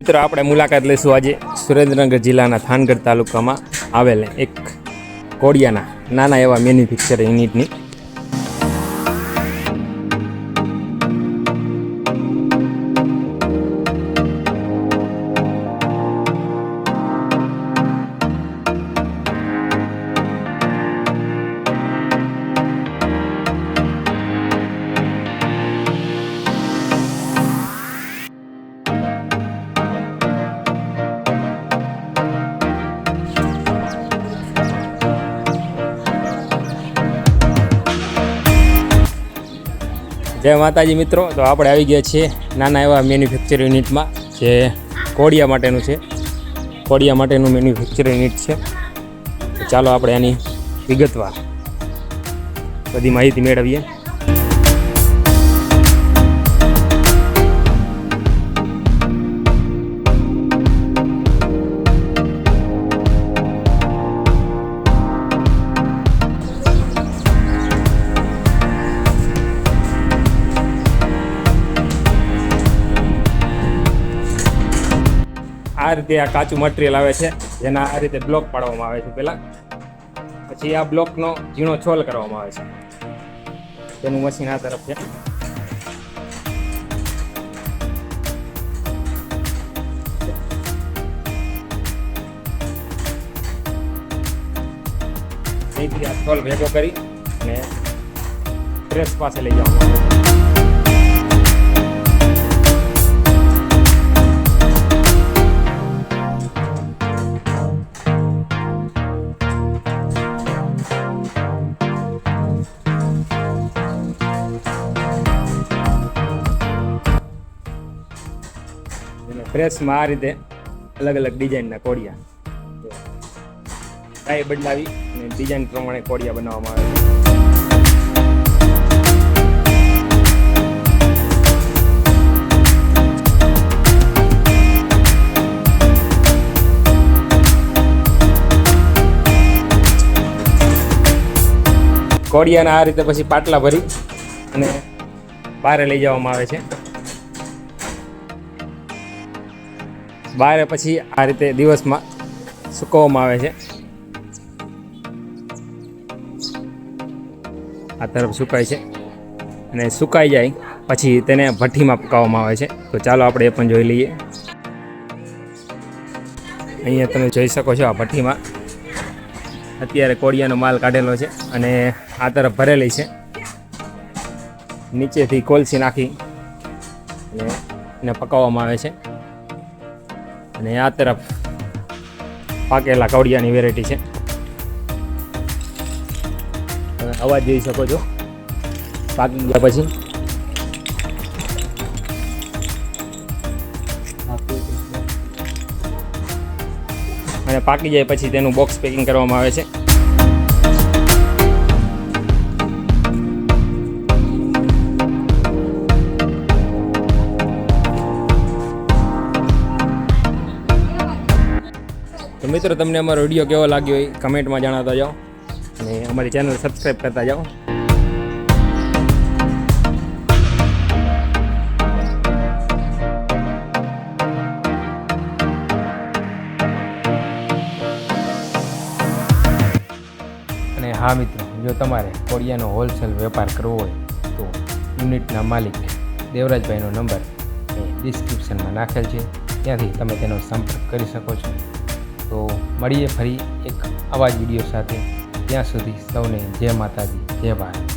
મિત્રો આપણે મુલાકાત લઈશું આજે સુરેન્દ્રનગર જિલ્લાના થાનગઢ તાલુકામાં આવેલ એક કોડિયાના નાના એવા મેન્યુફેક્ચર યુનિટની. જય માતાજી મિત્રો, તો આપણે આવી ગયા છીએ નાના એવા મેન્યુફેક્ચર યુનિટમાં જે કોડિયા માટેનું છે. કોડિયા માટેનું મેન્યુફેક્ચર યુનિટ છે. તો ચાલો આપણે આની વિગતવાર બધી માહિતી મેળવીએ. આ રીતે આ કાચું મટીરિયલ આવે છે, જેના આ રીતે બ્લોક પાડવામાં આવે છે પહેલાં. પછી આ બ્લોકનો ઝીણો છોલ કરવામાં આવે છે. તેનું મશીન આ તરફ છે. અહીંથી આ છોલ ભેગો કરી અને પ્રેસ પાસે લઈ જવામાં આવે છે. પ્રેસમાં આ રીતે અલગ અલગ ડિઝાઇનના કોડિયા ટાઈ બદલાવી અને ડિઝાઇન પ્રમાણે કોડિયા બનાવવામાં આવે છે. કોડિયાના આ રીતે પછી પાટલા ભરી અને બહાર લઈ જવામાં આવે છે. બહાર પછી આ રીતે દિવસમાં સૂકવવામાં આવે છે. આ તરફ સુકાય છે અને સુકાઈ જાય પછી તેને ભઠ્ઠીમાં પકાવવામાં આવે છે. તો ચાલો આપણે એ પણ જોઈ લઈએ. અહીંયા તમે જોઈ શકો છો, આ ભઠ્ઠીમાં અત્યારે કોડિયાનો માલ કાઢેલો છે અને આ તરફ ભરેલી છે. નીચેથી કોલસી નાખી અને એને પકાવવામાં આવે છે. અને આ તરફ પાકેલા કોડિયાની વેરાયટી છે. તમે અવાજ જોઈ શકો છો. પાકી ગયા પછી અને પાકી જાય પછી તેનું બોક્સ પેકિંગ કરવામાં આવે છે. તો મિત્રો, તમને અમારો વિડીયો કેવો લાગ્યો એ કમેન્ટમાં જણાવતા જાઓ અને અમારી ચેનલ સબસ્ક્રાઈબ કરતા જાઓ. અને હા મિત્રો, જો તમારે કોડિયાનો હોલસેલ વેપાર કરવો હોય તો યુનિટના માલિક દેવરાજભાઈનો નંબર એ ડિસ્ક્રિપ્શનમાં નાખેલ છે. ત્યાંથી તમે તેનો સંપર્ક કરી શકો છો. તો મળીએ ફરી એક આવા જ વિડીયો સાથે. ત્યાં સુધી સૌને જય માતાજી, જય ભારત.